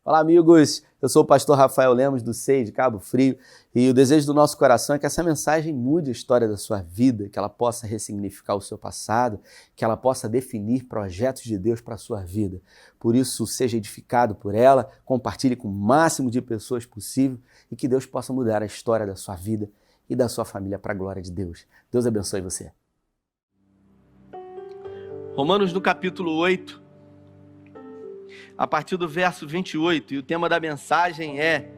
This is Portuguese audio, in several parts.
Olá, amigos! Eu sou o pastor Rafael Lemos, do SEI de Cabo Frio, e o desejo do nosso coração é que essa mensagem mude a história da sua vida, que ela possa ressignificar o seu passado, que ela possa definir projetos de Deus para a sua vida. Por isso, seja edificado por ela, compartilhe com o máximo de pessoas possível e que Deus possa mudar a história da sua vida e da sua família para a glória de Deus. Deus abençoe você. Romanos no capítulo 8, a partir do verso 28, e o tema da mensagem é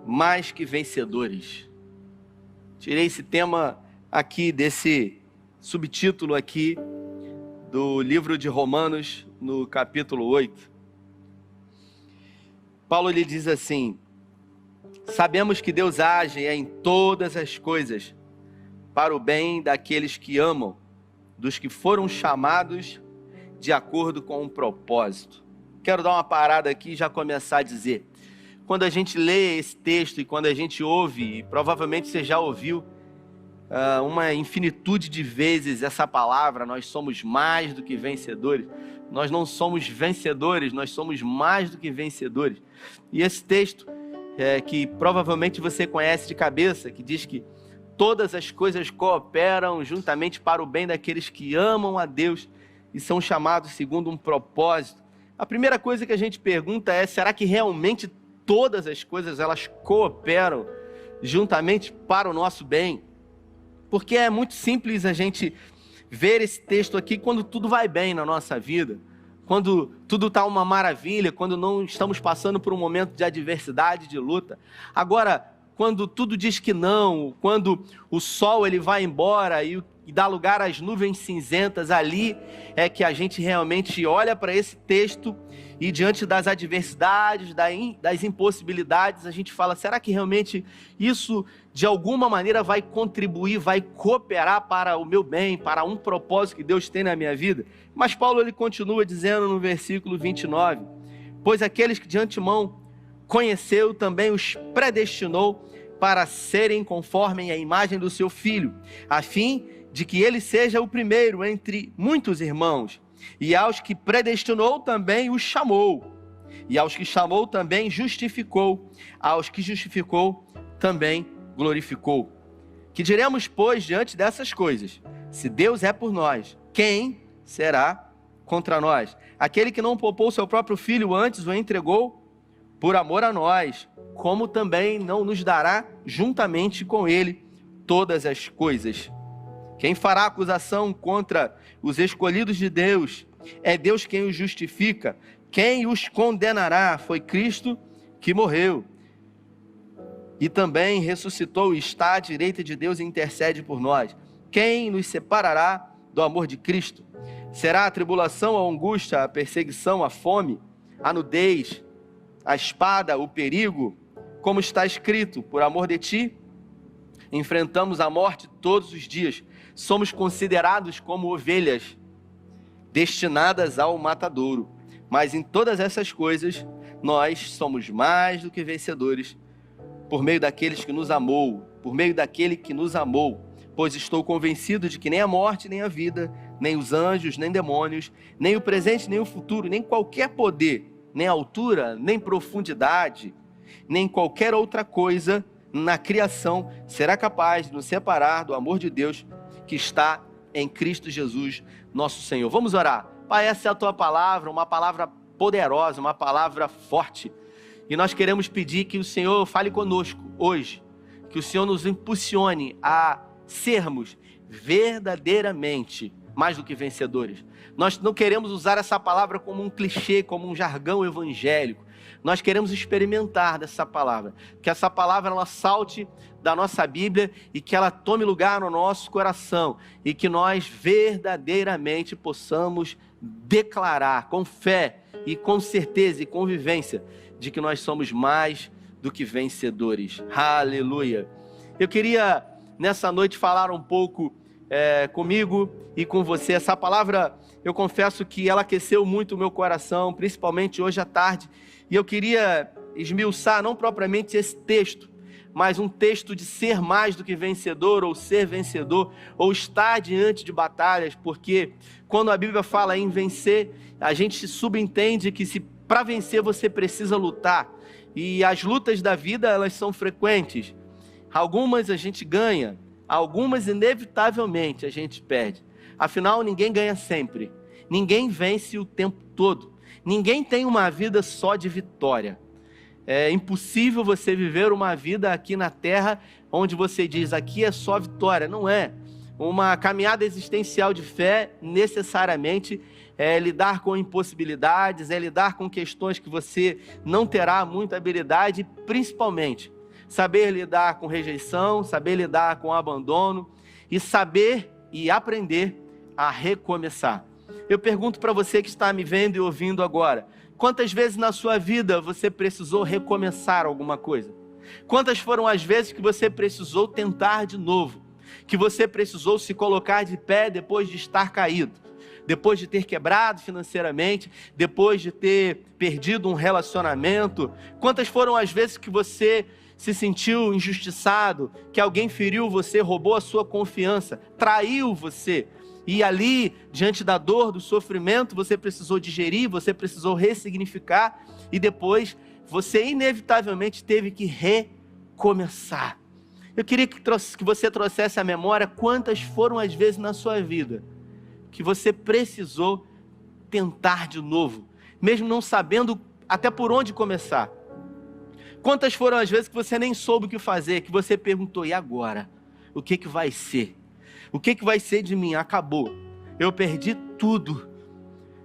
mais que vencedores. Tirei esse tema aqui, desse subtítulo aqui, do livro de Romanos, no capítulo 8. Paulo lhe diz assim: sabemos que Deus age em todas as coisas para o bem daqueles que amam, dos que foram chamados de acordo com um propósito. Quero dar uma parada aqui e já começar a dizer. Quando a gente lê esse texto e quando a gente ouve, e provavelmente você já ouviu uma infinitude de vezes essa palavra, nós somos mais do que vencedores. Nós não somos vencedores, nós somos mais do que vencedores. E esse texto, que provavelmente você conhece de cabeça, que diz que todas as coisas cooperam juntamente para o bem daqueles que amam a Deus e são chamados segundo um propósito. A primeira coisa que a gente pergunta é: será que realmente todas as coisas elas cooperam juntamente para o nosso bem? Porque é muito simples a gente ver esse texto aqui quando tudo vai bem na nossa vida, quando tudo está uma maravilha, quando não estamos passando por um momento de adversidade, de luta. Agora, quando tudo diz que não, quando o sol ele vai embora e dá lugar às nuvens cinzentas, ali é que a gente realmente olha para esse texto e diante das adversidades, das impossibilidades, a gente fala: será que realmente isso de alguma maneira vai contribuir, vai cooperar para o meu bem, para um propósito que Deus tem na minha vida? Mas Paulo ele continua dizendo no versículo 29, pois aqueles que de antemão conheceu também os predestinou para serem conforme a imagem do seu Filho, a fim de que ele seja o primeiro entre muitos irmãos. E aos que predestinou também os chamou, e aos que chamou também justificou, aos que justificou também glorificou. Que diremos, pois, diante dessas coisas? Se Deus é por nós, quem será contra nós? Aquele que não poupou seu próprio Filho, antes o entregou por amor a nós, como também não nos dará juntamente com ele todas as coisas? Quem fará acusação contra os escolhidos de Deus? É Deus quem os justifica. Quem os condenará? Foi Cristo que morreu e também ressuscitou e está à direita de Deus e intercede por nós. Quem nos separará do amor de Cristo? Será a tribulação, a angústia, a perseguição, a fome, a nudez, a espada, o perigo? Como está escrito: por amor de ti, enfrentamos a morte todos os dias. Somos considerados como ovelhas destinadas ao matadouro. Mas em todas essas coisas, nós somos mais do que vencedores por meio daqueles que nos amou, por meio daquele que nos amou. Pois estou convencido de que nem a morte, nem a vida, nem os anjos, nem demônios, nem o presente, nem o futuro, nem qualquer poder, nem altura, nem profundidade, nem qualquer outra coisa na criação será capaz de nos separar do amor de Deus que está em Cristo Jesus, nosso Senhor. Vamos orar. Pai, essa é a tua palavra, uma palavra poderosa, uma palavra forte. E nós queremos pedir que o Senhor fale conosco hoje, que o Senhor nos impulsione a sermos verdadeiramente mais do que vencedores. Nós não queremos usar essa palavra como um clichê, como um jargão evangélico. Nós queremos experimentar dessa palavra, que essa palavra ela salte da nossa Bíblia e que ela tome lugar no nosso coração e que nós verdadeiramente possamos declarar com fé e com certeza e convivência de que nós somos mais do que vencedores. Aleluia! Eu queria nessa noite falar um pouco comigo e com você. Essa palavra, eu confesso que ela aqueceu muito o meu coração, principalmente hoje à tarde. E eu queria esmiuçar não propriamente esse texto, mas um texto de ser mais do que vencedor, ou ser vencedor, ou estar diante de batalhas, porque quando a Bíblia fala em vencer, a gente subentende que se Para vencer você precisa lutar. E as lutas da vida, elas são frequentes. Algumas a gente ganha, algumas inevitavelmente a gente perde. Afinal, ninguém ganha sempre. Ninguém vence o tempo todo. Ninguém tem uma vida só de vitória. É impossível você viver uma vida aqui na Terra onde você diz, aqui é só vitória. Não é. Uma caminhada existencial de fé necessariamente é lidar com impossibilidades, é lidar com questões que você não terá muita habilidade, e principalmente saber lidar com rejeição, saber lidar com abandono e saber e aprender a recomeçar. Eu pergunto para você que está me vendo e ouvindo agora, quantas vezes na sua vida você precisou recomeçar alguma coisa? Quantas foram as vezes que você precisou tentar de novo? Que você precisou se colocar de pé depois de estar caído? Depois de ter quebrado financeiramente? Depois de ter perdido um relacionamento? Quantas foram as vezes que você se sentiu injustiçado? Que alguém feriu você, roubou a sua confiança, traiu você? E ali, diante da dor, do sofrimento, você precisou digerir, você precisou ressignificar e depois você inevitavelmente teve que recomeçar. Eu queria que você trouxesse à memória quantas foram as vezes na sua vida que você precisou tentar de novo, mesmo não sabendo até por onde começar. Quantas foram as vezes que você nem soube o que fazer, que você perguntou, e agora? O que vai ser? O que vai ser de mim? Acabou. Eu perdi tudo.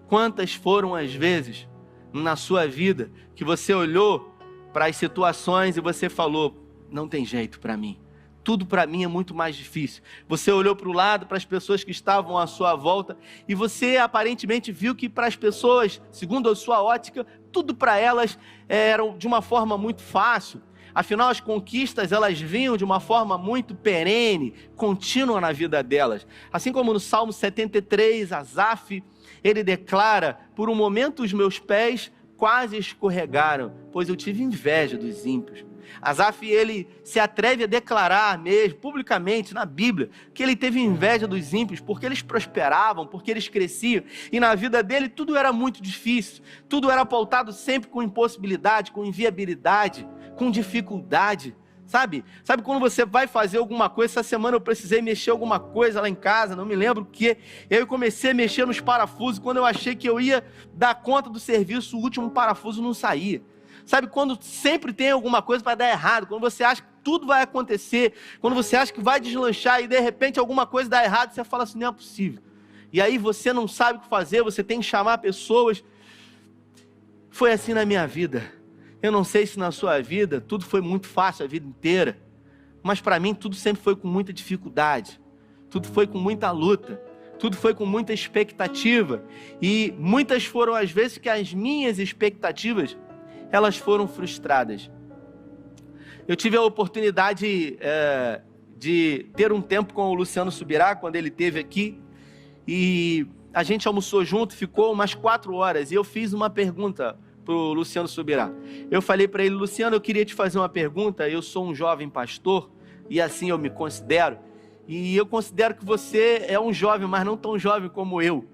Quantas foram as vezes na sua vida que você olhou para as situações e você falou, não tem jeito para mim. Tudo para mim é muito mais difícil. Você olhou para o lado, para as pessoas que estavam à sua volta e você aparentemente viu que para as pessoas, segundo a sua ótica, tudo para elas era de uma forma muito fácil. Afinal, as conquistas, elas vinham de uma forma muito perene, contínua na vida delas. Assim como no Salmo 73, Asaf, ele declara, por um momento os meus pés quase escorregaram, pois eu tive inveja dos ímpios. Asaf, ele se atreve a declarar mesmo, publicamente, na Bíblia, que ele teve inveja dos ímpios, porque eles prosperavam, porque eles cresciam, e na vida dele tudo era muito difícil, tudo era pautado sempre com impossibilidade, com inviabilidade, com dificuldade, sabe? Sabe quando você vai fazer alguma coisa? Essa semana eu precisei mexer alguma coisa lá em casa, não me lembro o que. Eu comecei a mexer nos parafusos, quando eu achei que eu ia dar conta do serviço, o último parafuso não saía. Sabe quando sempre tem alguma coisa para dar errado, quando você acha que tudo vai acontecer, quando você acha que vai deslanchar e de repente alguma coisa dá errado, você fala assim, não é possível. E aí você não sabe o que fazer, você tem que chamar pessoas. Foi assim na minha vida. Eu não sei se na sua vida tudo foi muito fácil a vida inteira, mas para mim tudo sempre foi com muita dificuldade, tudo foi com muita luta, tudo foi com muita expectativa, e muitas foram as vezes que as minhas expectativas, elas foram frustradas. Eu tive a oportunidade de ter um tempo com o Luciano Subirá, quando ele esteve aqui, e a gente almoçou junto, ficou umas 4 horas, e eu fiz uma pergunta para o Luciano Subirá. Eu falei para ele, Luciano, eu queria te fazer uma pergunta, eu sou um jovem pastor, e assim eu me considero, e eu considero que você é um jovem, mas não tão jovem como eu.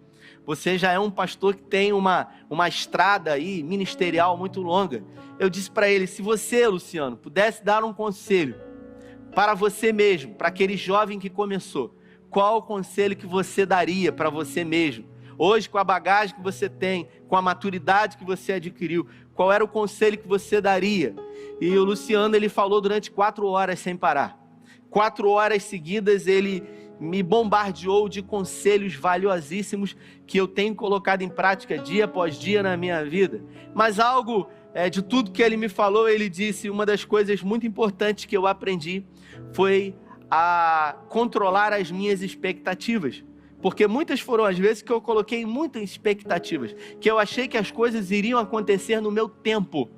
Você já é um pastor que tem uma estrada aí ministerial muito longa. Eu disse para ele, se você, Luciano, pudesse dar um conselho para você mesmo, para aquele jovem que começou, qual o conselho que você daria para você mesmo? Hoje, com a bagagem que você tem, com a maturidade que você adquiriu, qual era o conselho que você daria? E o Luciano, ele falou durante 4 horas sem parar. 4 horas seguidas, ele me bombardeou de conselhos valiosíssimos que eu tenho colocado em prática dia após dia na minha vida. Mas algo de tudo que ele me falou, ele disse, uma das coisas muito importantes que eu aprendi foi a controlar as minhas expectativas. Porque muitas foram as vezes que eu coloquei muitas expectativas, que eu achei que as coisas iriam acontecer no meu tempo,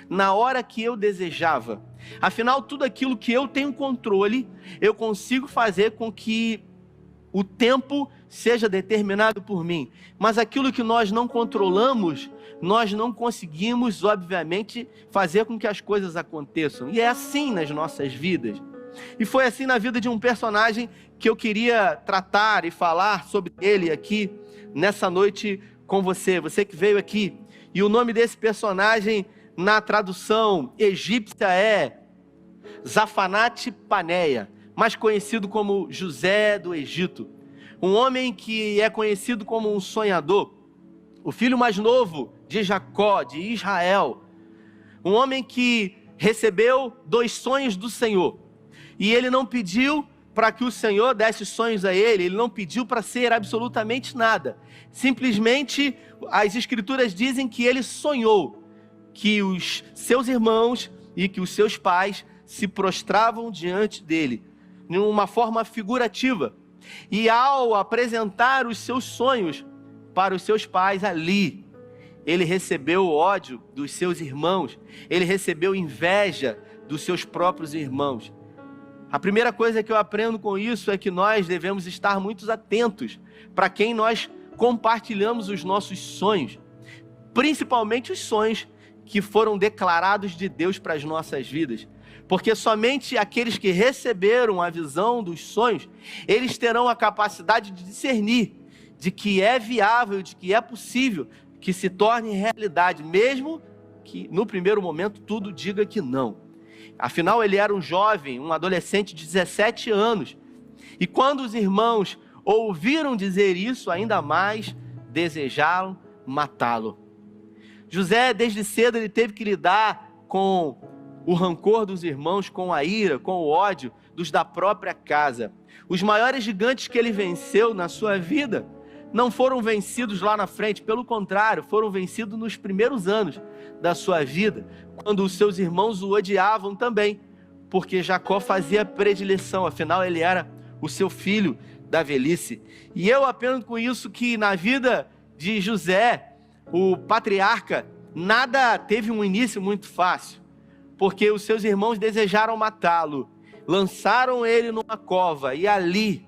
na hora que eu desejava. Afinal, tudo aquilo que eu tenho controle, eu consigo fazer com que o tempo seja determinado por mim. Mas aquilo que nós não controlamos, nós não conseguimos, obviamente, fazer com que as coisas aconteçam. E é assim nas nossas vidas. E foi assim na vida de um personagem que eu queria tratar e falar sobre ele aqui, nessa noite com você. Você que veio aqui E o nome desse personagem na tradução egípcia é Zafanate-Paneia, mais conhecido como José do Egito. Um homem que é conhecido como um sonhador, o filho mais novo de Jacó, de Israel. Um homem que recebeu 2 sonhos do Senhor. E ele não pediu para que o Senhor desse sonhos a ele não pediu para ser absolutamente nada. Simplesmente, as Escrituras dizem que ele sonhou que os seus irmãos e que os seus pais se prostravam diante dele, de uma forma figurativa. E ao apresentar os seus sonhos para os seus pais ali, ele recebeu o ódio dos seus irmãos, ele recebeu inveja dos seus próprios irmãos. A primeira coisa que eu aprendo com isso é que nós devemos estar muito atentos para quem nós compartilhamos os nossos sonhos, principalmente os sonhos que foram declarados de Deus para as nossas vidas. Porque somente aqueles que receberam a visão dos sonhos, eles terão a capacidade de discernir de que é viável, de que é possível que se torne realidade, mesmo que no primeiro momento tudo diga que não. Afinal, ele era um jovem, um adolescente de 17 anos. E quando os irmãos ouviram dizer isso, ainda mais desejaram matá-lo. José, desde cedo, ele teve que lidar com o rancor dos irmãos, com a ira, com o ódio dos da própria casa. Os maiores gigantes que ele venceu na sua vida não foram vencidos lá na frente, pelo contrário, foram vencidos nos primeiros anos da sua vida, quando os seus irmãos o odiavam também, porque Jacó fazia predileção, afinal ele era o seu filho da velhice. E eu aprendo com isso que na vida de José, o patriarca, nada teve um início muito fácil, porque os seus irmãos desejaram matá-lo, lançaram ele numa cova, e ali,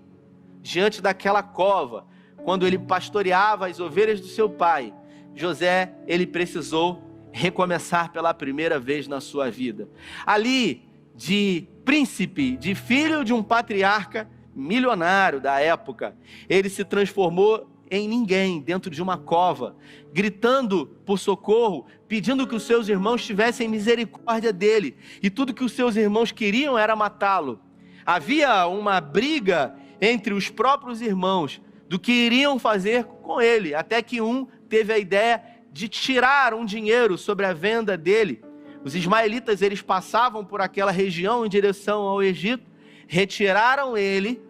diante daquela cova, quando ele pastoreava as ovelhas do seu pai, José, ele precisou recomeçar pela primeira vez na sua vida. Ali, de príncipe, de filho de um patriarca milionário da época, ele se transformou em ninguém dentro de uma cova, gritando por socorro, pedindo que os seus irmãos tivessem misericórdia dele, e tudo que os seus irmãos queriam era matá-lo. Havia uma briga entre os próprios irmãos do que iriam fazer com ele, até que um teve a ideia de tirar um dinheiro sobre a venda dele. Os ismaelitas, eles passavam por aquela região em direção ao Egito, retiraram ele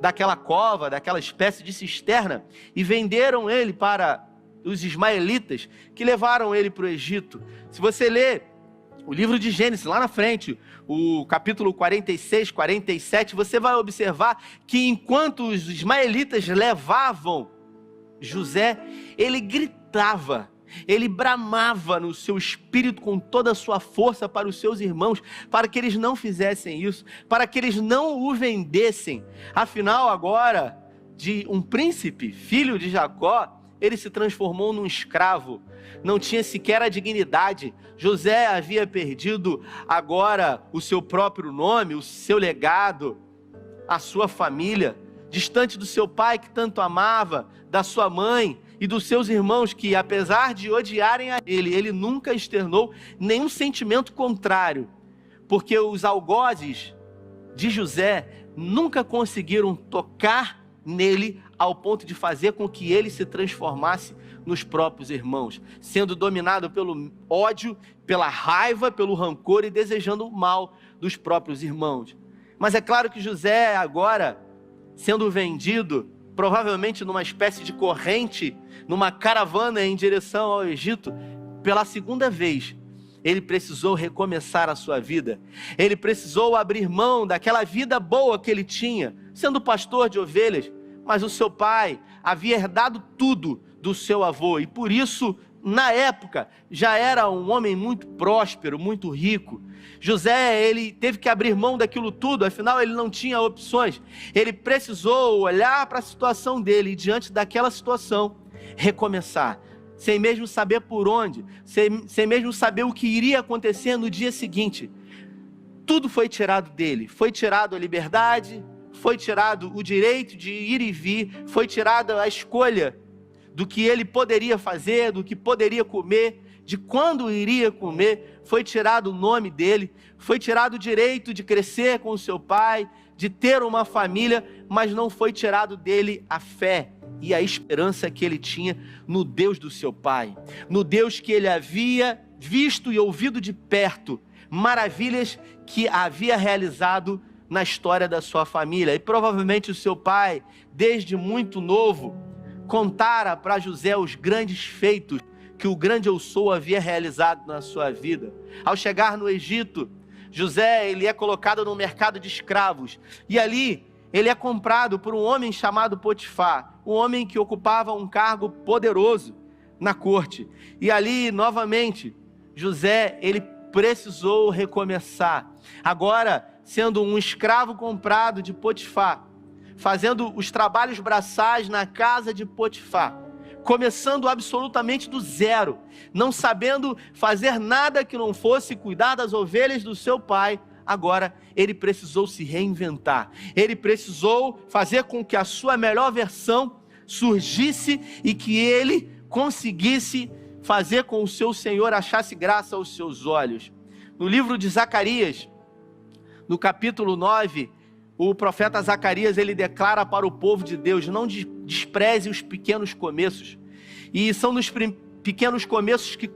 daquela cova, daquela espécie de cisterna, e venderam ele para os ismaelitas, que levaram ele para o Egito. Se você ler o livro de Gênesis, lá na frente, o capítulo 46, 47, você vai observar que enquanto os ismaelitas levavam José, ele gritava, ele bramava no seu espírito com toda a sua força para os seus irmãos, para que eles não fizessem isso, para que eles não o vendessem. Afinal, agora, de um príncipe, filho de Jacó, ele se transformou num escravo, não tinha sequer a dignidade. José havia perdido agora o seu próprio nome, o seu legado, a sua família, distante do seu pai que tanto amava, da sua mãe e dos seus irmãos que, apesar de odiarem a ele, ele nunca externou nenhum sentimento contrário, porque os algozes de José nunca conseguiram tocar nele ao ponto de fazer com que ele se transformasse nos próprios irmãos, sendo dominado pelo ódio, pela raiva, pelo rancor e desejando o mal dos próprios irmãos. Mas é claro que José agora, sendo vendido, provavelmente numa espécie de corrente, numa caravana em direção ao Egito, pela segunda vez, ele precisou recomeçar a sua vida. Ele precisou abrir mão daquela vida boa que ele tinha, sendo pastor de ovelhas, mas o seu pai havia herdado tudo do seu avô, e por isso, na época, já era um homem muito próspero, muito rico. José, ele teve que abrir mão daquilo tudo, afinal ele não tinha opções. Ele precisou olhar para a situação dele e, diante daquela situação, recomeçar, sem mesmo saber por onde, sem mesmo saber o que iria acontecer no dia seguinte. Tudo foi tirado dele, foi tirado a liberdade, foi tirado o direito de ir e vir, foi tirada a escolha do que ele poderia fazer, do que poderia comer, de quando iria comer, foi tirado o nome dele, foi tirado o direito de crescer com o seu pai, de ter uma família, mas não foi tirado dele a fé e a esperança que ele tinha no Deus do seu pai, no Deus que ele havia visto e ouvido de perto, maravilhas que havia realizado na história da sua família. E provavelmente o seu pai, desde muito novo, contara para José os grandes feitos que o grande eu sou havia realizado na sua vida. Ao chegar no Egito, José, ele é colocado no mercado de escravos, e ali ele é comprado por um homem chamado Potifar, um homem que ocupava um cargo poderoso na corte. E ali, novamente, José, ele precisou recomeçar. Agora, sendo um escravo comprado de Potifar, fazendo os trabalhos braçais na casa de Potifar, começando absolutamente do zero, não sabendo fazer nada que não fosse cuidar das ovelhas do seu pai. Agora ele precisou se reinventar, ele precisou fazer com que a sua melhor versão surgisse e que ele conseguisse fazer com que o seu Senhor achasse graça aos seus olhos. No livro de Zacarias, no capítulo 9, o profeta Zacarias, ele declara para o povo de Deus: não despreze os pequenos começos. E são nos pequenos começos que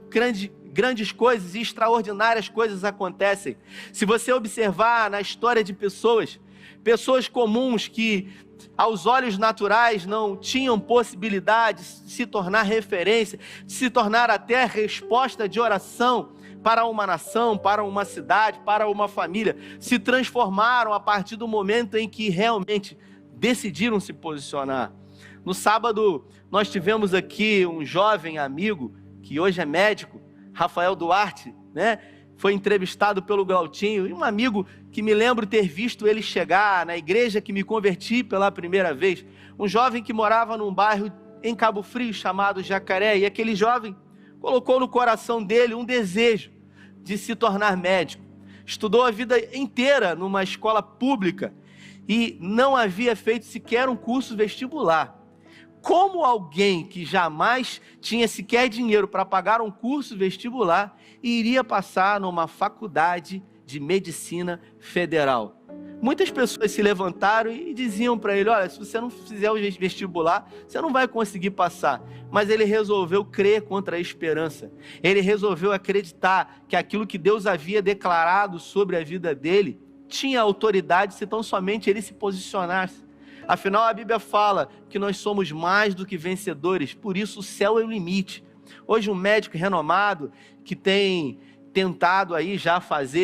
grandes coisas e extraordinárias coisas acontecem. Se você observar na história de pessoas comuns que aos olhos naturais não tinham possibilidade de se tornar referência, de se tornar até resposta de oração para uma nação, para uma cidade, para uma família, se transformaram a partir do momento em que realmente decidiram se posicionar. No sábado, nós tivemos aqui um jovem amigo, que hoje é médico, Rafael Duarte, né? Foi entrevistado pelo Glautinho, e um amigo que me lembro ter visto ele chegar na igreja que me converti pela primeira vez, um jovem que morava num bairro em Cabo Frio chamado Jacaré, e aquele jovem colocou no coração dele um desejo de se tornar médico. Estudou a vida inteira numa escola pública e não havia feito sequer um curso vestibular. Como alguém que jamais tinha sequer dinheiro para pagar um curso vestibular iria passar numa faculdade de medicina federal? Muitas pessoas se levantaram e diziam para ele: olha, se você não fizer o vestibular, você não vai conseguir passar. Mas ele resolveu crer contra a esperança. Ele resolveu acreditar que aquilo que Deus havia declarado sobre a vida dele tinha autoridade se tão somente ele se posicionasse. Afinal, a Bíblia fala que nós somos mais do que vencedores, por isso o céu é o limite. Hoje um médico renomado que tem tentado aí já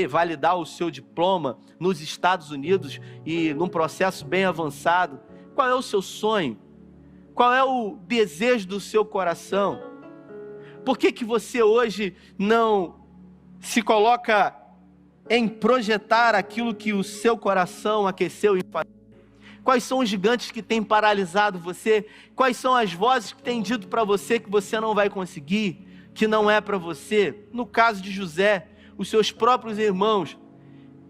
validar o seu diploma nos Estados Unidos e num processo bem avançado. Qual é o seu sonho? Qual é o desejo do seu coração? Por que você hoje não se coloca em projetar aquilo que o seu coração aqueceu em fazer? Quais são os gigantes que têm paralisado você? Quais são as vozes que têm dito para você que você não vai conseguir, que não é para você? No caso de José, os seus próprios irmãos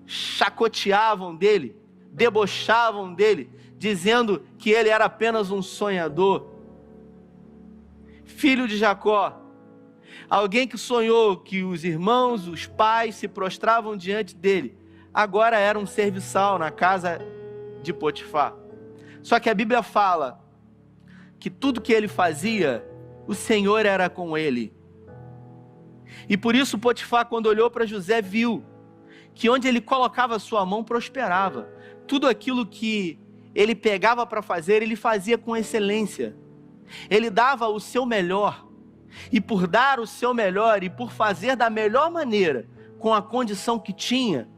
chacoteavam dele, debochavam dele, dizendo que ele era apenas um sonhador. Filho de Jacó, alguém que sonhou que os irmãos, os pais se prostravam diante dele, agora era um serviçal na casa de Potifar. Só que a Bíblia fala que tudo que ele fazia, o Senhor era com ele. E por isso Potifar, quando olhou para José, viu que onde ele colocava a sua mão prosperava. Tudo aquilo que ele pegava para fazer, ele fazia com excelência. Ele dava o seu melhor. E por dar o seu melhor e por fazer da melhor maneira, com a condição que tinha,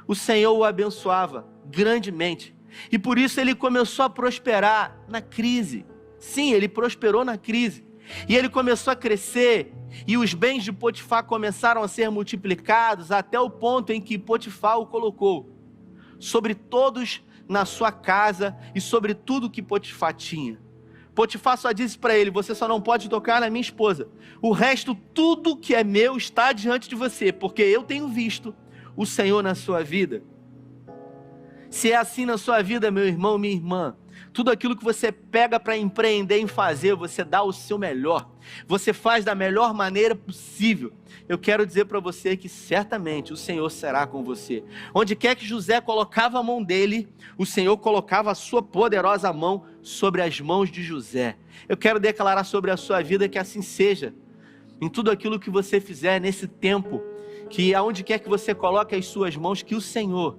o Senhor o abençoava grandemente. E por isso ele começou a prosperar na crise. Sim, ele prosperou na crise. E ele começou a crescer. E os bens de Potifar começaram a ser multiplicados até o ponto em que Potifar o colocou sobre todos na sua casa e sobre tudo que Potifar tinha. Potifar só disse para ele: você só não pode tocar na minha esposa. O resto, tudo que é meu está diante de você, porque eu tenho visto o Senhor na sua vida. Se é assim na sua vida, meu irmão, minha irmã, Tudo aquilo que você pega para empreender em fazer, você dá o seu melhor. Você faz da melhor maneira possível. Eu quero dizer para você que certamente o Senhor será com você. Onde quer que José colocava a mão dele, o Senhor colocava a sua poderosa mão sobre as mãos de José. Eu quero declarar sobre a sua vida que assim seja. Em tudo aquilo que você fizer nesse tempo, que aonde quer que você coloque as suas mãos, que o Senhor,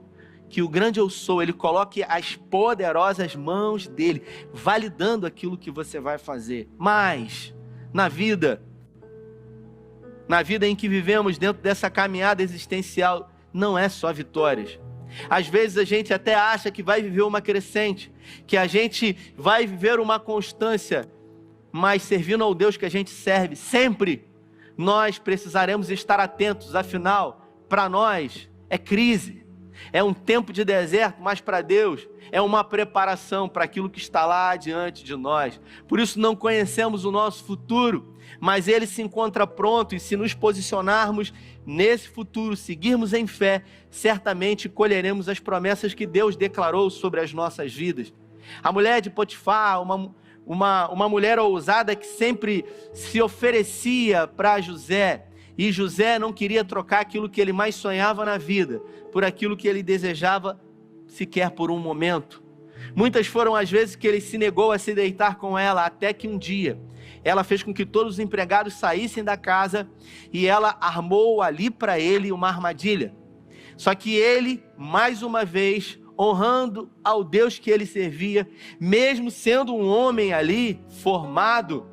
que o grande eu sou, Ele coloque as poderosas mãos dEle, validando aquilo que você vai fazer. Mas, na vida em que vivemos, dentro dessa caminhada existencial, não é só vitórias. Às vezes a gente até acha que vai viver uma crescente, que a gente vai viver uma constância, mas servindo ao Deus que a gente serve, sempre nós precisaremos estar atentos, afinal, para nós é crise. É um tempo de deserto, mas para Deus é uma preparação para aquilo que está lá diante de nós. Por isso não conhecemos o nosso futuro, mas Ele se encontra pronto, e se nos posicionarmos nesse futuro, seguirmos em fé, certamente colheremos as promessas que Deus declarou sobre as nossas vidas. A mulher de Potifar, uma mulher ousada que sempre se oferecia para José, e José não queria trocar aquilo que ele mais sonhava na vida por aquilo que ele desejava sequer por um momento. Muitas foram as vezes que ele se negou a se deitar com ela, até que um dia ela fez com que todos os empregados saíssem da casa e ela armou ali para ele uma armadilha. Só que ele, mais uma vez, honrando ao Deus que ele servia, mesmo sendo um homem ali formado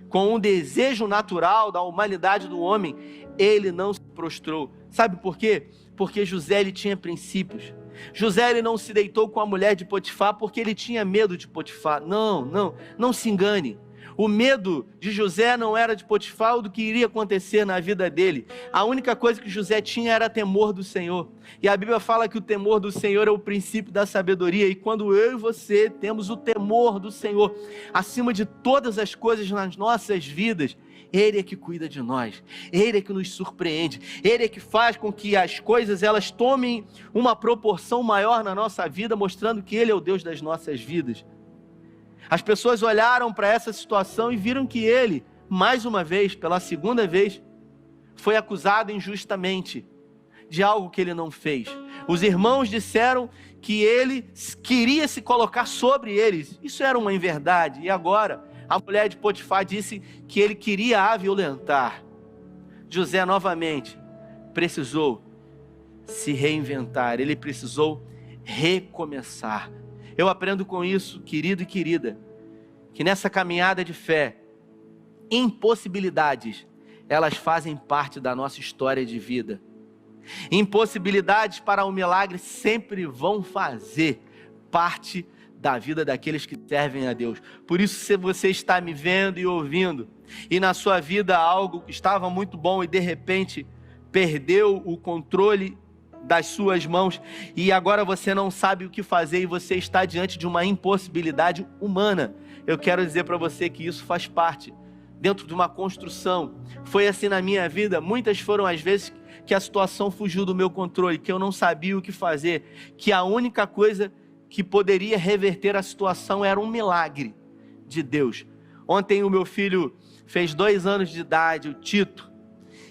com um desejo natural da humanidade do homem, ele não se prostrou. Sabe por quê? Porque José, ele tinha princípios. José, ele não se deitou com a mulher de Potifar porque ele tinha medo de Potifar. Não se engane. O medo de José não era de Potifar ou do que iria acontecer na vida dele. A única coisa que José tinha era temor do Senhor. E a Bíblia fala que o temor do Senhor é o princípio da sabedoria. E quando eu e você temos o temor do Senhor acima de todas as coisas nas nossas vidas, Ele é que cuida de nós, Ele é que nos surpreende, Ele é que faz com que as coisas elas tomem uma proporção maior na nossa vida, mostrando que Ele é o Deus das nossas vidas. As pessoas olharam para essa situação e viram que ele, mais uma vez, pela segunda vez, foi acusado injustamente de algo que ele não fez. Os irmãos disseram que ele queria se colocar sobre eles. Isso era uma inverdade. E agora, a mulher de Potifar disse que ele queria a violentar. José, novamente, precisou se reinventar. Ele precisou recomeçar. Eu aprendo com isso, querido e querida, que nessa caminhada de fé, impossibilidades, elas fazem parte da nossa história de vida. Impossibilidades para o milagre sempre vão fazer parte da vida daqueles que servem a Deus. Por isso, se você está me vendo e ouvindo, e na sua vida algo estava muito bom e de repente perdeu o controle das suas mãos, e agora você não sabe o que fazer, e você está diante de uma impossibilidade humana, eu quero dizer para você que isso faz parte dentro de uma construção. Foi assim na minha vida. Muitas foram as vezes que a situação fugiu do meu controle, que eu não sabia o que fazer, que a única coisa que poderia reverter a situação era um milagre de Deus. Ontem o meu filho fez 2 anos de idade, o Tito,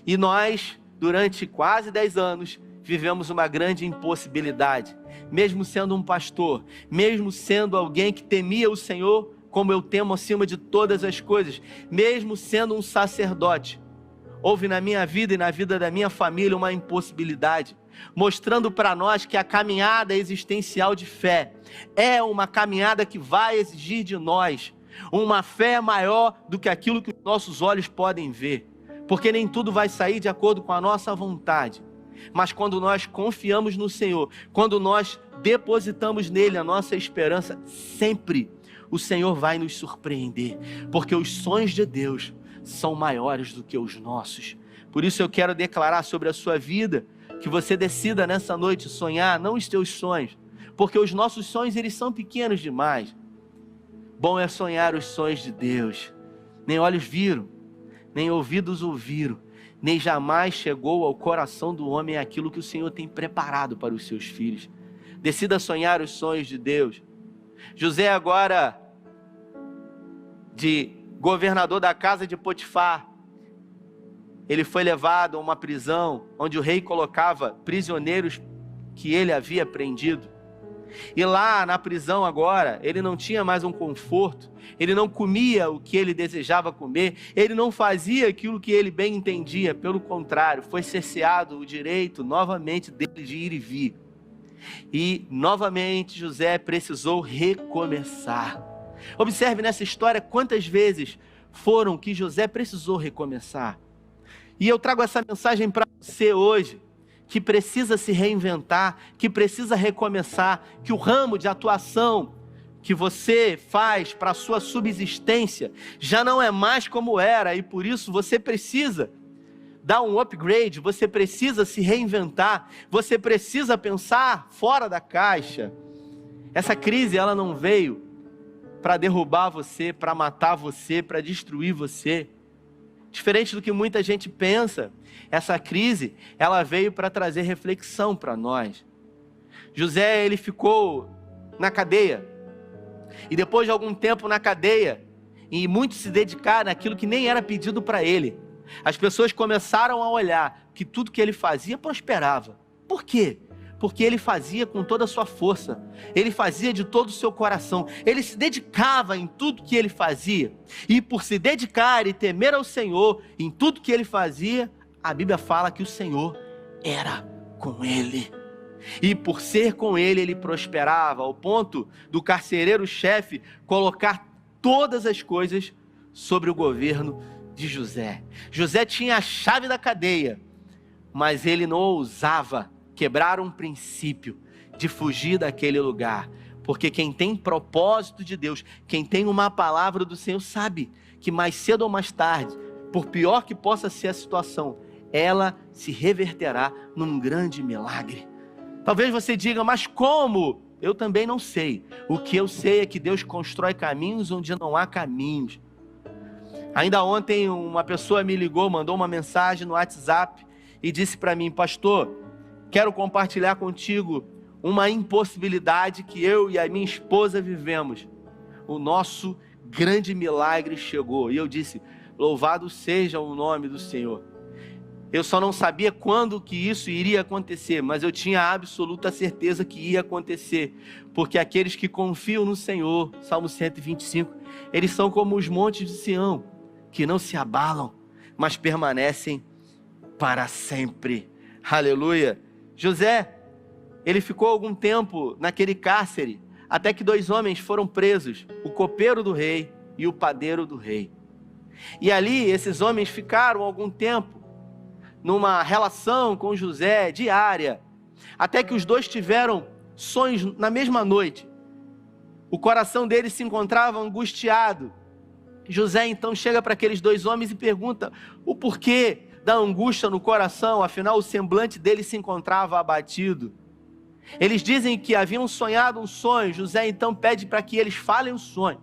e nós, durante quase 10 anos, vivemos uma grande impossibilidade. Mesmo sendo um pastor, mesmo sendo alguém que temia o Senhor, como eu temo acima de todas as coisas, mesmo sendo um sacerdote, houve na minha vida e na vida da minha família uma impossibilidade, mostrando para nós que a caminhada existencial de fé é uma caminhada que vai exigir de nós uma fé maior do que aquilo que os nossos olhos podem ver, porque nem tudo vai sair de acordo com a nossa vontade. Mas quando nós confiamos no Senhor, quando nós depositamos nele a nossa esperança, sempre o Senhor vai nos surpreender, porque os sonhos de Deus são maiores do que os nossos. Por isso eu quero declarar sobre a sua vida, que você decida nessa noite sonhar, não os teus sonhos, porque os nossos sonhos eles são pequenos demais. Bom é sonhar os sonhos de Deus. Nem olhos viram, nem ouvidos ouviram, nem jamais chegou ao coração do homem aquilo que o Senhor tem preparado para os seus filhos. Decida sonhar os sonhos de Deus. José agora, de governador da casa de Potifar, ele foi levado a uma prisão onde o rei colocava prisioneiros que ele havia prendido. E lá na prisão agora, ele não tinha mais um conforto, ele não comia o que ele desejava comer, ele não fazia aquilo que ele bem entendia, pelo contrário, foi cerceado o direito novamente dele de ir e vir. E novamente José precisou recomeçar. Observe nessa história quantas vezes foram que José precisou recomeçar. E eu trago essa mensagem para você hoje, que precisa se reinventar, que precisa recomeçar, que o ramo de atuação que você faz para a sua subsistência já não é mais como era, e por isso você precisa dar um upgrade, você precisa se reinventar, você precisa pensar fora da caixa. Essa crise, ela não veio para derrubar você, para matar você, para destruir você. Diferente do que muita gente pensa, essa crise, ela veio para trazer reflexão para nós. José, ele ficou na cadeia, e depois de algum tempo na cadeia, e muito se dedicar naquilo que nem era pedido para ele, as pessoas começaram a olhar que tudo que ele fazia prosperava. Por quê? Porque ele fazia com toda a sua força, ele fazia de todo o seu coração, ele se dedicava em tudo que ele fazia, e por se dedicar e temer ao Senhor em tudo que ele fazia, a Bíblia fala que o Senhor era com ele, e por ser com ele, ele prosperava, ao ponto do carcereiro-chefe colocar todas as coisas sobre o governo de José. José tinha a chave da cadeia, mas ele não ousava quebrar um princípio de fugir daquele lugar, porque quem tem propósito de Deus, quem tem uma palavra do Senhor, sabe que mais cedo ou mais tarde, por pior que possa ser a situação, ela se reverterá num grande milagre. Talvez você diga, mas como? Eu também não sei. O que eu sei é que Deus constrói caminhos onde não há caminhos. Ainda ontem uma pessoa me ligou, mandou uma mensagem no WhatsApp e disse para mim, pastor, quero compartilhar contigo uma impossibilidade que eu e a minha esposa vivemos. O nosso grande milagre chegou. E eu disse, louvado seja o nome do Senhor. Eu só não sabia quando que isso iria acontecer, mas eu tinha absoluta certeza que ia acontecer. Porque aqueles que confiam no Senhor, Salmo 125, eles são como os montes de Sião, que não se abalam, mas permanecem para sempre. Aleluia! José, ele ficou algum tempo naquele cárcere, até que 2 homens foram presos, o copeiro do rei e o padeiro do rei. E ali, esses homens ficaram algum tempo, numa relação com José diária, até que os dois tiveram sonhos na mesma noite. O coração deles se encontrava angustiado. José então chega para aqueles 2 homens e pergunta o porquê da angústia no coração, afinal o semblante deles se encontrava abatido. Eles dizem que haviam sonhado um sonho. José então pede para que eles falem o sonho.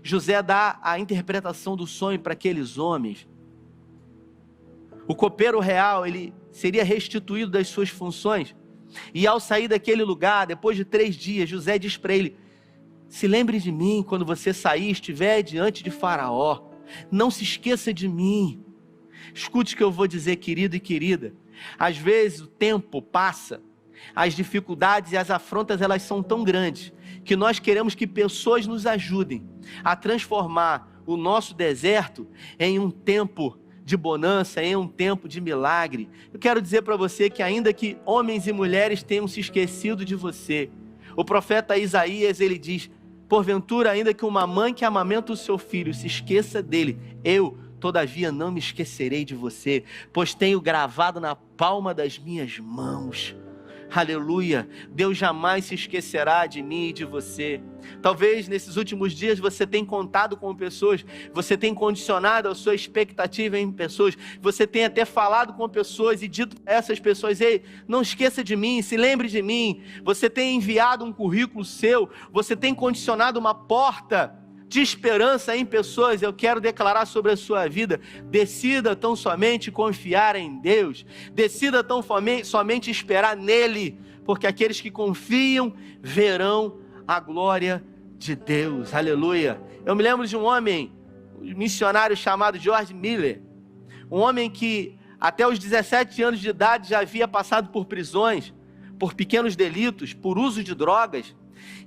José dá a interpretação do sonho para aqueles homens. O copeiro real, ele seria restituído das suas funções, e ao sair daquele lugar, depois de 3 dias, José diz para ele, se lembre de mim quando você sair e estiver diante de Faraó, não se esqueça de mim. Escute o que eu vou dizer, querido e querida, às vezes o tempo passa, as dificuldades e as afrontas, elas são tão grandes, que nós queremos que pessoas nos ajudem a transformar o nosso deserto em um tempo de bonança, em um tempo de milagre. Eu quero dizer para você que ainda que homens e mulheres tenham se esquecido de você, o profeta Isaías, ele diz, porventura ainda que uma mãe que amamenta o seu filho se esqueça dele, eu, todavia, não me esquecerei de você, pois tenho gravado na palma das minhas mãos. Aleluia, Deus jamais se esquecerá de mim e de você. Talvez nesses últimos dias você tenha contado com pessoas, você tenha condicionado a sua expectativa em pessoas, você tenha até falado com pessoas e dito para essas pessoas, ei, não esqueça de mim, se lembre de mim. Você tem enviado um currículo seu, você tem condicionado uma porta de esperança em pessoas. Eu quero declarar sobre a sua vida, decida tão somente confiar em Deus, decida tão somente esperar nele, porque aqueles que confiam verão a glória de Deus. Aleluia. Eu me lembro de um homem, um missionário chamado George Miller, um homem que até os 17 anos de idade já havia passado por prisões, por pequenos delitos, por uso de drogas,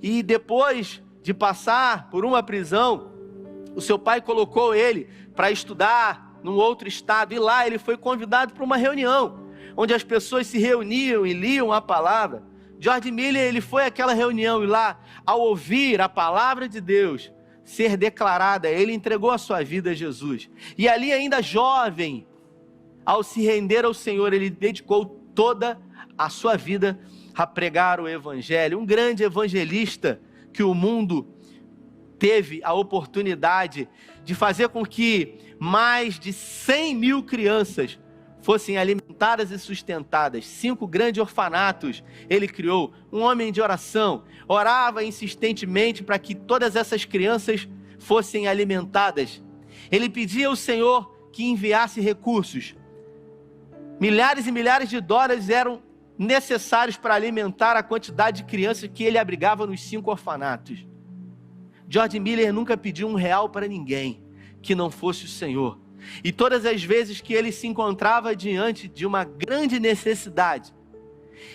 e depois de passar por uma prisão, o seu pai colocou ele para estudar num outro estado, e lá ele foi convidado para uma reunião, onde as pessoas se reuniam e liam a palavra. George Miller, ele foi àquela reunião, e lá, ao ouvir a palavra de Deus ser declarada, ele entregou a sua vida a Jesus, e ali ainda jovem, ao se render ao Senhor, ele dedicou toda a sua vida a pregar o Evangelho. Um grande evangelista que o mundo teve a oportunidade de fazer com que mais de 100 mil crianças fossem alimentadas e sustentadas. 5 grandes orfanatos ele criou. Um homem de oração, orava insistentemente para que todas essas crianças fossem alimentadas. Ele pedia ao Senhor que enviasse recursos. Milhares e milhares de dólares eram necessários para alimentar a quantidade de crianças que ele abrigava nos 5 orfanatos. George Miller nunca pediu R$1 para ninguém que não fosse o Senhor. E todas as vezes que ele se encontrava diante de uma grande necessidade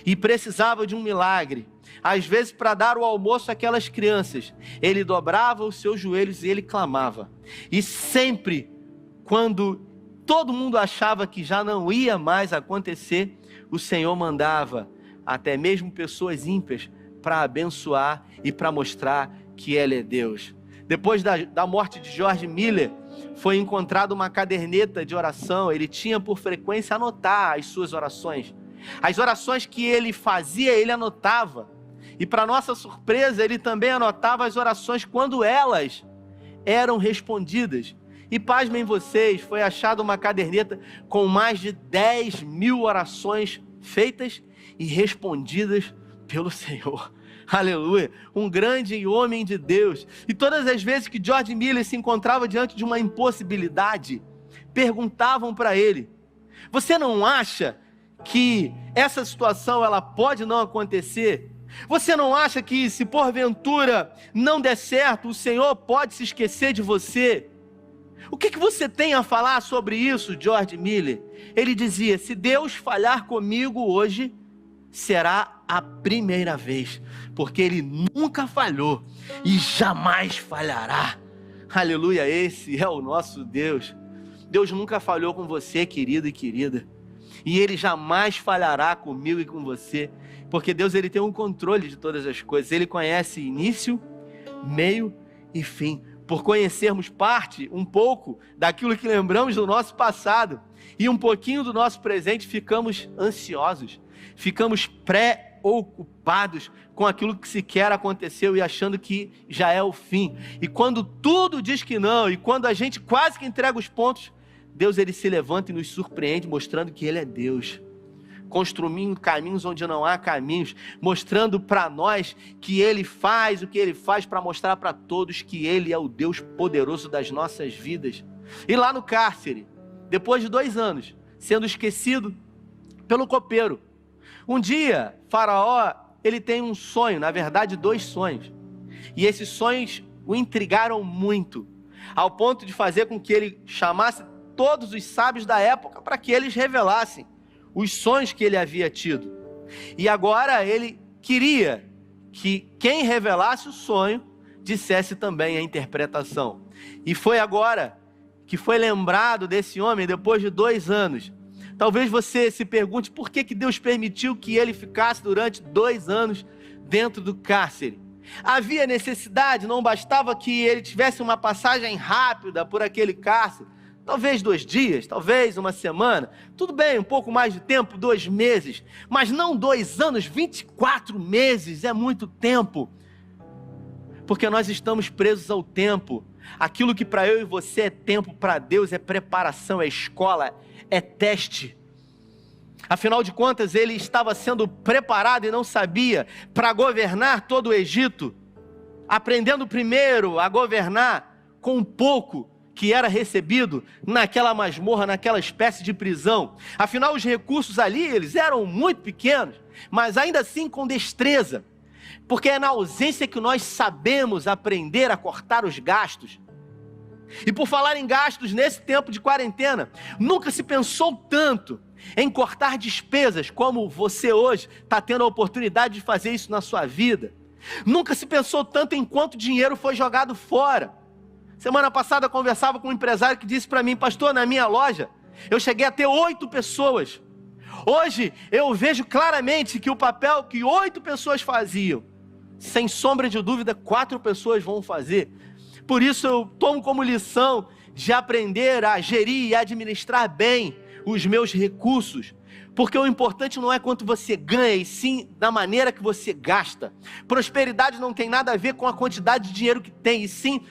e precisava de um milagre, às vezes para dar o almoço àquelas crianças, ele dobrava os seus joelhos e ele clamava. E sempre, quando todo mundo achava que já não ia mais acontecer, o Senhor mandava até mesmo pessoas ímpias para abençoar e para mostrar que Ele é Deus. Depois da morte de George Miller, foi encontrada uma caderneta de oração. Ele tinha por frequência anotar as suas orações. As orações que ele fazia, ele anotava. E para nossa surpresa, ele também anotava as orações quando elas eram respondidas. E pasmem vocês, foi achada uma caderneta com mais de 10 mil orações feitas e respondidas pelo Senhor. Aleluia, um grande homem de Deus. E todas as vezes que George Miller se encontrava diante de uma impossibilidade, perguntavam para ele: você não acha que essa situação ela pode não acontecer? Você não acha que se porventura não der certo, o Senhor pode se esquecer de você? O que você tem a falar sobre isso, George Miller? Ele dizia: se Deus falhar comigo hoje, será a primeira vez, porque Ele nunca falhou e jamais falhará. Aleluia, esse é o nosso Deus. Deus nunca falhou com você, querido e querida, e Ele jamais falhará comigo e com você, porque Deus ele tem um controle de todas as coisas. Ele conhece início, meio e fim. Por conhecermos um pouco daquilo que lembramos do nosso passado e um pouquinho do nosso presente, ficamos ansiosos, ficamos preocupados com aquilo que sequer aconteceu e achando que já é o fim. E quando tudo diz que não, e quando a gente quase que entrega os pontos, Deus ele se levanta e nos surpreende, mostrando que Ele é Deus, construindo caminhos onde não há caminhos, mostrando para nós que Ele faz o que Ele faz para mostrar para todos que Ele é o Deus poderoso das nossas vidas. E lá no cárcere, depois de 2 anos, sendo esquecido pelo copeiro, um dia, Faraó, ele tem um sonho, na verdade 2 sonhos, e esses sonhos o intrigaram muito, ao ponto de fazer com que ele chamasse todos os sábios da época para que eles revelassem os sonhos que ele havia tido. E agora ele queria que quem revelasse o sonho dissesse também a interpretação. E foi agora que foi lembrado desse homem depois de 2 anos. Talvez você se pergunte por que Deus permitiu que ele ficasse durante 2 anos dentro do cárcere. Havia necessidade, não bastava que ele tivesse uma passagem rápida por aquele cárcere, talvez 2 dias, talvez 1 semana, tudo bem, um pouco mais de tempo, 2 meses, mas não 2 anos, 24 meses, é muito tempo, porque nós estamos presos ao tempo. Aquilo que para eu e você é tempo, para Deus é preparação, é escola, é teste. Afinal de contas, ele estava sendo preparado e não sabia para governar todo o Egito, aprendendo primeiro a governar com um pouco que era recebido naquela masmorra, naquela espécie de prisão. Afinal, os recursos ali, eles eram muito pequenos, mas ainda assim com destreza. Porque é na ausência que nós sabemos aprender a cortar os gastos. E por falar em gastos, nesse tempo de quarentena, nunca se pensou tanto em cortar despesas como você hoje está tendo a oportunidade de fazer isso na sua vida. Nunca se pensou tanto em quanto dinheiro foi jogado fora. Semana passada eu conversava com um empresário que disse para mim: pastor, na minha loja eu cheguei a ter 8 pessoas. Hoje eu vejo claramente que o papel que 8 pessoas faziam, sem sombra de dúvida, 4 pessoas vão fazer. Por isso eu tomo como lição de aprender a gerir e administrar bem os meus recursos. Porque o importante não é quanto você ganha, e sim da maneira que você gasta. Prosperidade não tem nada a ver com a quantidade de dinheiro que tem, e sim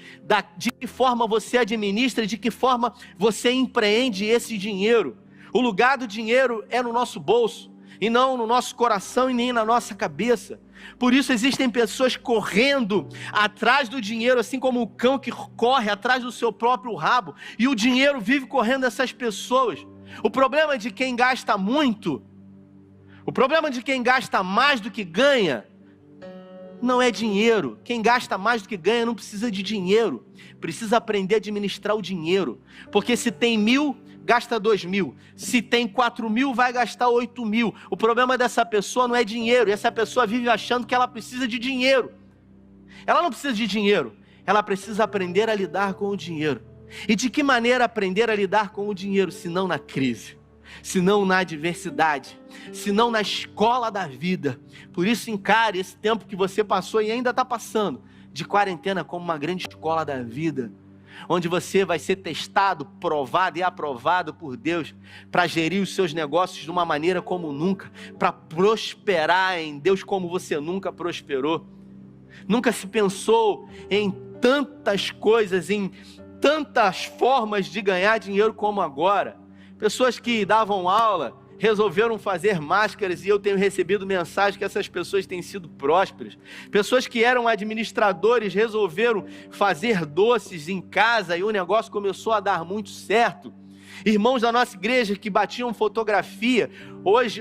de que forma você administra e de que forma você empreende esse dinheiro. O lugar do dinheiro é no nosso bolso, e não no nosso coração e nem na nossa cabeça. Por isso existem pessoas correndo atrás do dinheiro, assim como o cão que corre atrás do seu próprio rabo, e o dinheiro vive correndo dessas pessoas. O problema de quem gasta muito, o problema de quem gasta mais do que ganha, não é dinheiro. Quem gasta mais do que ganha não precisa de dinheiro, precisa aprender a administrar o dinheiro. Porque se tem 1.000, gasta 2.000. Se tem 4.000, vai gastar 8.000. O problema dessa pessoa não é dinheiro. E essa pessoa vive achando que ela precisa de dinheiro. Ela não precisa de dinheiro. Ela precisa aprender a lidar com o dinheiro. E de que maneira aprender a lidar com o dinheiro, se não na crise, se não na adversidade, se não na escola da vida? Por isso encare esse tempo que você passou e ainda está passando de quarentena como uma grande escola da vida, onde você vai ser testado, provado e aprovado por Deus para gerir os seus negócios de uma maneira como nunca, para prosperar em Deus como você nunca prosperou. Nunca se pensou em tantas coisas, em tantas formas de ganhar dinheiro como agora. Pessoas que davam aula resolveram fazer máscaras, e eu tenho recebido mensagem que essas pessoas têm sido prósperas. Pessoas que eram administradores resolveram fazer doces em casa e o negócio começou a dar muito certo. Irmãos da nossa igreja que batiam fotografia,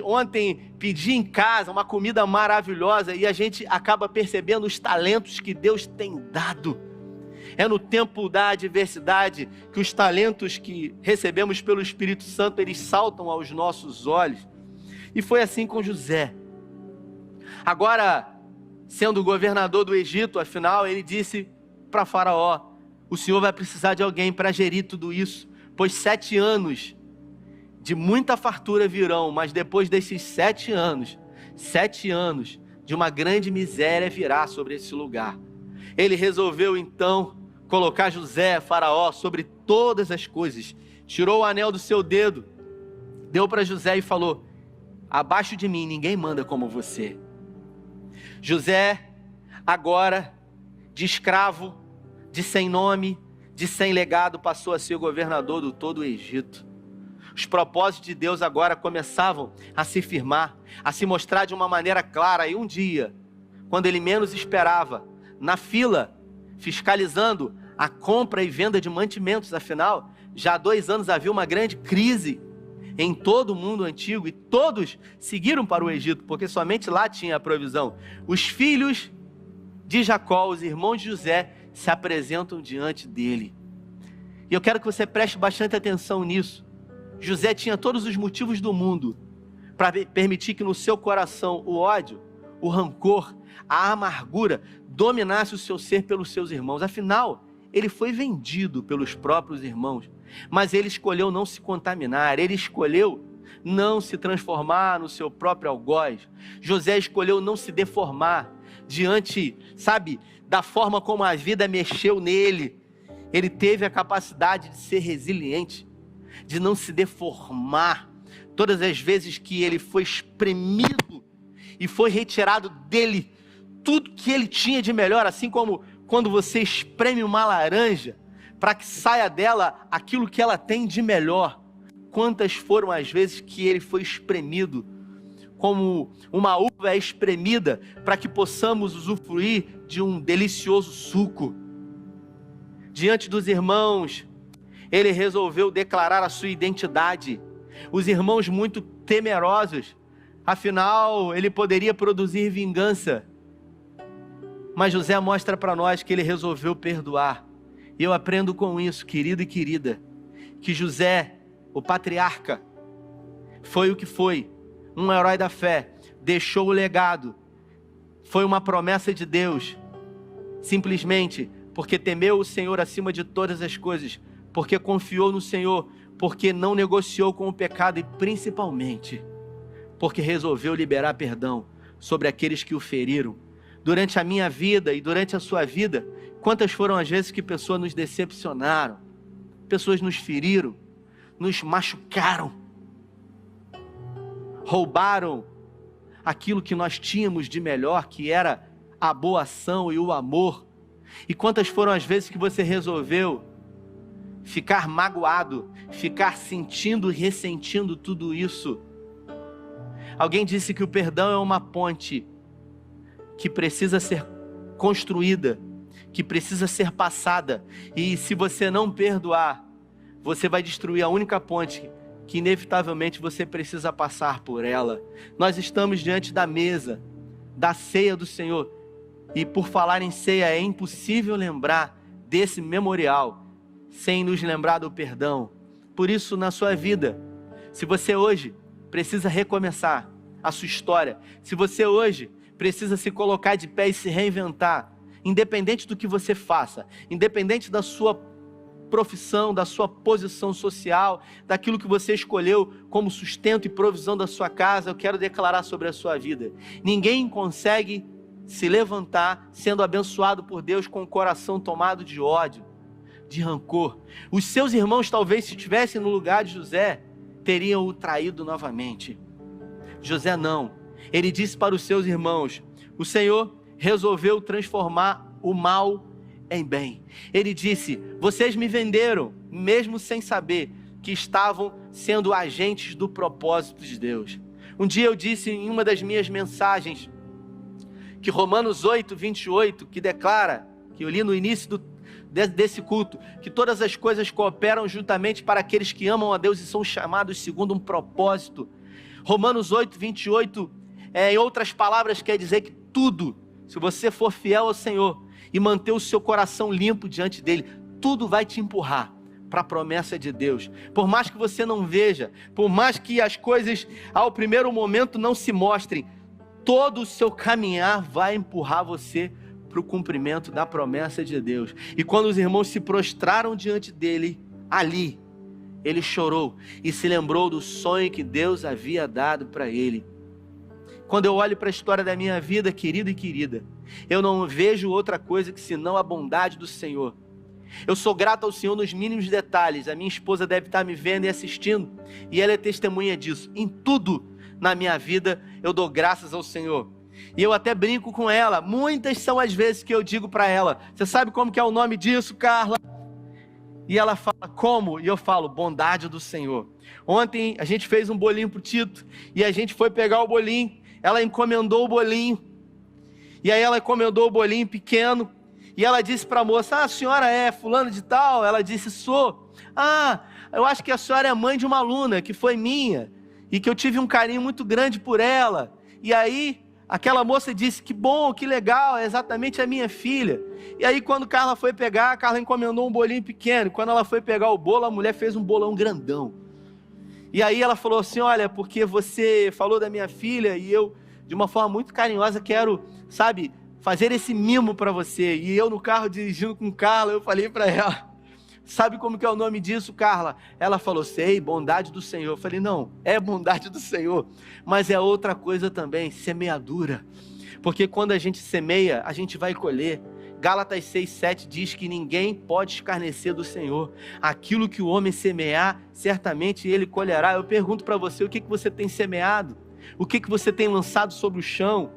ontem pedi em casa uma comida maravilhosa, e a gente acaba percebendo os talentos que Deus tem dado. É no tempo da adversidade que os talentos que recebemos pelo Espírito Santo, eles saltam aos nossos olhos. E foi assim com José. Agora, sendo governador do Egito, afinal, ele disse para Faraó: o Senhor vai precisar de alguém para gerir tudo isso, pois 7 anos de muita fartura virão, mas depois desses 7 anos de uma grande miséria virá sobre esse lugar. Ele resolveu então colocar José, Faraó, sobre todas as coisas. Tirou o anel do seu dedo, deu para José e falou: abaixo de mim ninguém manda como você. José, agora, de escravo, de sem nome, de sem legado, passou a ser governador do todo o Egito. Os propósitos de Deus agora começavam a se firmar, a se mostrar de uma maneira clara. E um dia, quando ele menos esperava, na fila, fiscalizando a compra e venda de mantimentos, afinal, já há 2 anos havia uma grande crise em todo o mundo antigo, e todos seguiram para o Egito, porque somente lá tinha a provisão. Os filhos de Jacó, os irmãos de José, se apresentam diante dele. E eu quero que você preste bastante atenção nisso. José tinha todos os motivos do mundo para permitir que no seu coração o ódio, o rancor, a amargura dominasse o seu ser pelos seus irmãos. Afinal, ele foi vendido pelos próprios irmãos, mas ele escolheu não se contaminar, ele escolheu não se transformar no seu próprio algoz. José escolheu não se deformar diante, da forma como a vida mexeu nele. Ele teve a capacidade de ser resiliente, de não se deformar. Todas as vezes que ele foi espremido e foi retirado dele tudo que ele tinha de melhor, assim como quando você espreme uma laranja para que saia dela aquilo que ela tem de melhor. Quantas foram as vezes que ele foi espremido, como uma uva é espremida para que possamos usufruir de um delicioso suco. Diante dos irmãos, ele resolveu declarar a sua identidade. Os irmãos muito temerosos, afinal, ele poderia produzir vingança. Mas José mostra para nós que ele resolveu perdoar. E eu aprendo com isso, querido e querida, que José, o patriarca, foi o que foi, um herói da fé, deixou o legado, foi uma promessa de Deus, simplesmente porque temeu o Senhor acima de todas as coisas, porque confiou no Senhor, porque não negociou com o pecado e principalmente porque resolveu liberar perdão sobre aqueles que o feriram. Durante a minha vida e durante a sua vida, quantas foram as vezes que pessoas nos decepcionaram, pessoas nos feriram, nos machucaram, roubaram aquilo que nós tínhamos de melhor, que era a boa ação e o amor. E quantas foram as vezes que você resolveu ficar magoado, ficar sentindo e ressentindo tudo isso? Alguém disse que o perdão é uma ponte que precisa ser construída, que precisa ser passada, e se você não perdoar, você vai destruir a única ponte que inevitavelmente você precisa passar por ela. Nós estamos diante da mesa, da ceia do Senhor, e por falar em ceia, é impossível lembrar desse memorial sem nos lembrar do perdão. Por isso, na sua vida, se você hoje precisa recomeçar a sua história, se você hoje precisa se colocar de pé e se reinventar, independente do que você faça, independente da sua profissão, da sua posição social, daquilo que você escolheu como sustento e provisão da sua casa, eu quero declarar sobre a sua vida: ninguém consegue se levantar sendo abençoado por Deus com o coração tomado de ódio, de rancor. Os seus irmãos, talvez, se estivessem no lugar de José, teriam o traído novamente. José não. Ele disse para os seus irmãos: o Senhor resolveu transformar o mal em bem. Ele disse: vocês me venderam, mesmo sem saber que estavam sendo agentes do propósito de Deus. Um dia eu disse em uma das minhas mensagens que Romanos 8, 28, que declara, que eu li no início desse culto, que todas as coisas cooperam juntamente para aqueles que amam a Deus e são chamados segundo um propósito. Romanos 8, 28, em outras palavras, quer dizer que tudo, se você for fiel ao Senhor e manter o seu coração limpo diante dele, tudo vai te empurrar para a promessa de Deus. Por mais que você não veja, por mais que as coisas ao primeiro momento não se mostrem, todo o seu caminhar vai empurrar você para o cumprimento da promessa de Deus. E quando os irmãos se prostraram diante dele, ali, ele chorou e se lembrou do sonho que Deus havia dado para ele. Quando eu olho para a história da minha vida, querido e querida, eu não vejo outra coisa que senão a bondade do Senhor. Eu sou grato ao Senhor nos mínimos detalhes. A minha esposa deve estar me vendo e assistindo, e ela é testemunha disso. Em tudo na minha vida eu dou graças ao Senhor. E eu até brinco com ela. Muitas são as vezes que eu digo para ela: você sabe como que é o nome disso, Carla? E ela fala: como? E eu falo: bondade do Senhor. Ontem a gente fez um bolinho pro Tito, e a gente foi pegar o bolinho. Ela encomendou o bolinho, e aí ela encomendou o bolinho pequeno, e ela disse para a moça: a senhora é fulano de tal? Ela disse: sou. Eu acho que a senhora é mãe de uma aluna que foi minha, e que eu tive um carinho muito grande por ela. E aí aquela moça disse: que bom, que legal, é exatamente a minha filha. E aí quando Carla foi pegar, a Carla encomendou um bolinho pequeno, e quando ela foi pegar o bolo, a mulher fez um bolão grandão. E aí ela falou assim: olha, porque você falou da minha filha, e eu, de uma forma muito carinhosa, quero, fazer esse mimo para você. E eu no carro dirigindo com Carla, eu falei para ela: sabe como que é o nome disso, Carla? Ela falou: sei, bondade do Senhor. Eu falei: não, é bondade do Senhor, mas é outra coisa também, semeadura. Porque quando a gente semeia, a gente vai colher. Gálatas 6:7 diz que ninguém pode escarnecer do Senhor. Aquilo que o homem semear, certamente ele colherá. Eu pergunto para você: o que você tem semeado? O que você tem lançado sobre o chão?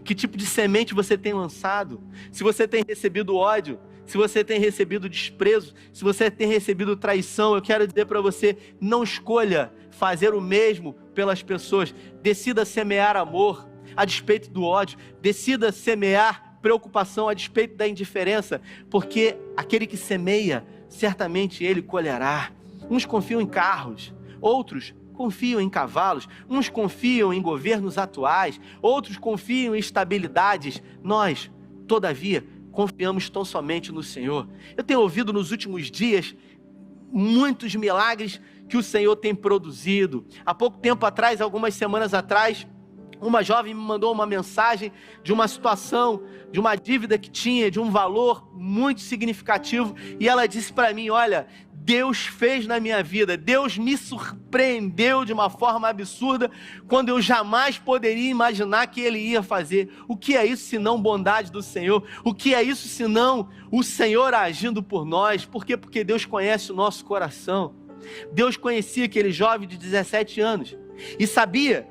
Que tipo de semente você tem lançado? Se você tem recebido ódio, se você tem recebido desprezo, se você tem recebido traição, eu quero dizer para você: não escolha fazer o mesmo pelas pessoas. Decida semear amor a despeito do ódio. Decida semear preocupação a despeito da indiferença, porque aquele que semeia, certamente ele colherá. Uns confiam em carros, outros confiam em cavalos, uns confiam em governos atuais, outros confiam em estabilidades. Nós todavia, confiamos tão somente no Senhor. Eu tenho ouvido nos últimos dias muitos milagres que o Senhor tem produzido. Há pouco tempo atrás, algumas semanas atrás, uma jovem me mandou uma mensagem de uma situação, de uma dívida que tinha, de um valor muito significativo, e ela disse para mim: olha, Deus fez na minha vida, Deus me surpreendeu de uma forma absurda, quando eu jamais poderia imaginar que Ele ia fazer. O que é isso senão bondade do Senhor? O que é isso senão o Senhor agindo por nós? Por quê? Porque Deus conhece o nosso coração. Deus conhecia aquele jovem de 17 anos e sabia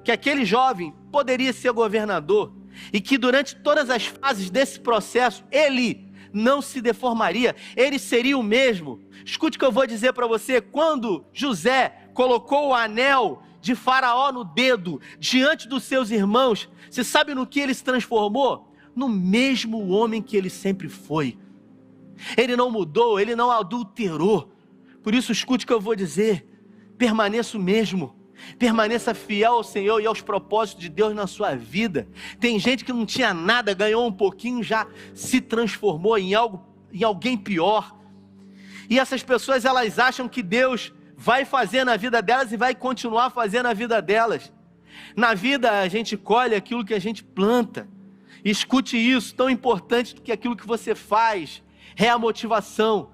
que aquele jovem poderia ser governador e que durante todas as fases desse processo, ele não se deformaria, ele seria o mesmo. Escute o que eu vou dizer para você: quando José colocou o anel de Faraó no dedo, diante dos seus irmãos, você sabe no que ele se transformou? No mesmo homem que ele sempre foi. Ele não mudou, ele não adulterou. Por isso, escute o que eu vou dizer: permaneça o mesmo. Permaneça fiel ao Senhor e aos propósitos de Deus na sua vida. Tem gente que não tinha nada, ganhou um pouquinho, já se transformou em alguém pior. E essas pessoas, elas acham que Deus vai fazer na vida delas e vai continuar fazendo na vida delas. Na vida a gente colhe aquilo que a gente planta. E escute isso: tão importante do que aquilo que você faz é a motivação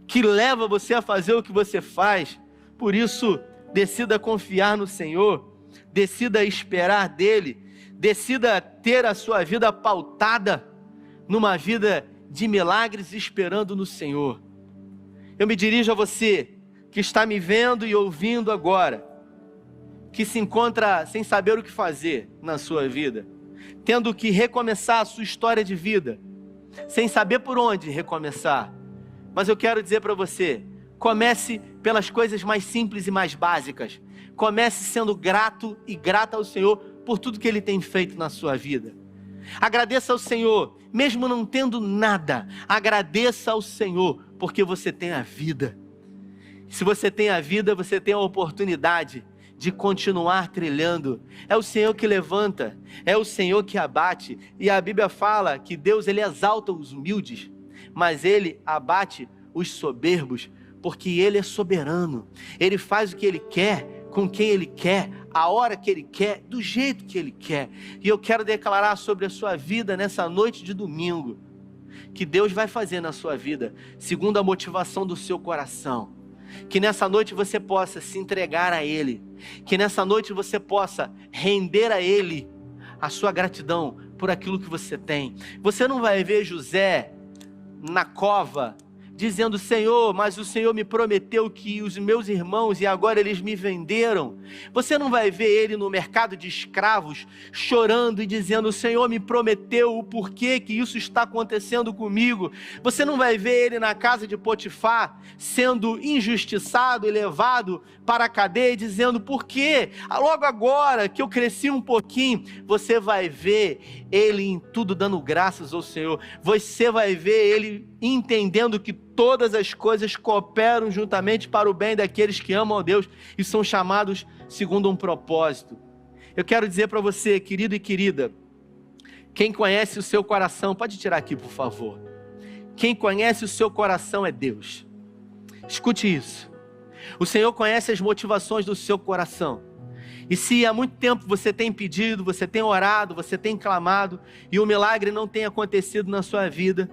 que leva você a fazer o que você faz. Por isso, decida confiar no Senhor, decida esperar dEle, decida ter a sua vida pautada numa vida de milagres, esperando no Senhor. Eu me dirijo a você que está me vendo e ouvindo agora, que se encontra sem saber o que fazer na sua vida, tendo que recomeçar a sua história de vida, sem saber por onde recomeçar. Mas eu quero dizer para você: comece pelas coisas mais simples e mais básicas. Comece sendo grato e grata ao Senhor por tudo que Ele tem feito na sua vida. Agradeça ao Senhor, mesmo não tendo nada. Agradeça ao Senhor, porque você tem a vida. Se você tem a vida, você tem a oportunidade de continuar trilhando. É o Senhor que levanta, é o Senhor que abate. E a Bíblia fala que Deus, Ele exalta os humildes, mas Ele abate os soberbos, porque Ele é soberano. Ele faz o que Ele quer, com quem Ele quer, a hora que Ele quer, do jeito que Ele quer. E eu quero declarar sobre a sua vida nessa noite de domingo, que Deus vai fazer na sua vida, segundo a motivação do seu coração. Que nessa noite você possa se entregar a Ele, que nessa noite você possa render a Ele a sua gratidão por aquilo que você tem. Você não vai ver José na cova dizendo: Senhor, mas o Senhor me prometeu que os meus irmãos, e agora eles me venderam. Você não vai ver ele no mercado de escravos chorando e dizendo: o Senhor me prometeu, o porquê que isso está acontecendo comigo. Você não vai ver ele na casa de Potifar sendo injustiçado e levado para a cadeia, dizendo: por quê? Logo agora que eu cresci um pouquinho. Você vai ver ele em tudo dando graças ao Senhor. Você vai ver ele entendendo que todas as coisas cooperam juntamente para o bem daqueles que amam a Deus e são chamados segundo um propósito. Eu quero dizer para você, querido e querida, quem conhece o seu coração, pode tirar aqui, por favor. Quem conhece o seu coração é Deus. Escute isso. O Senhor conhece as motivações do seu coração. E se há muito tempo você tem pedido, você tem orado, você tem clamado e o milagre não tem acontecido na sua vida,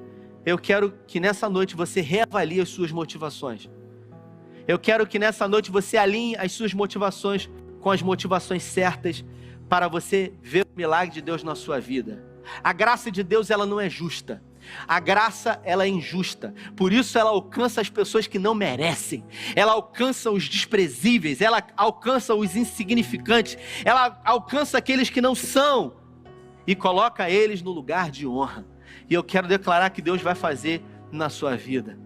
eu quero que nessa noite você reavalie as suas motivações. Eu quero que nessa noite você alinhe as suas motivações com as motivações certas para você ver o milagre de Deus na sua vida. A graça de Deus, ela não é justa. A graça, ela é injusta. Por isso ela alcança as pessoas que não merecem. Ela alcança os desprezíveis. Ela alcança os insignificantes. Ela alcança aqueles que não são e coloca eles no lugar de honra. E eu quero declarar que Deus vai fazer na sua vida.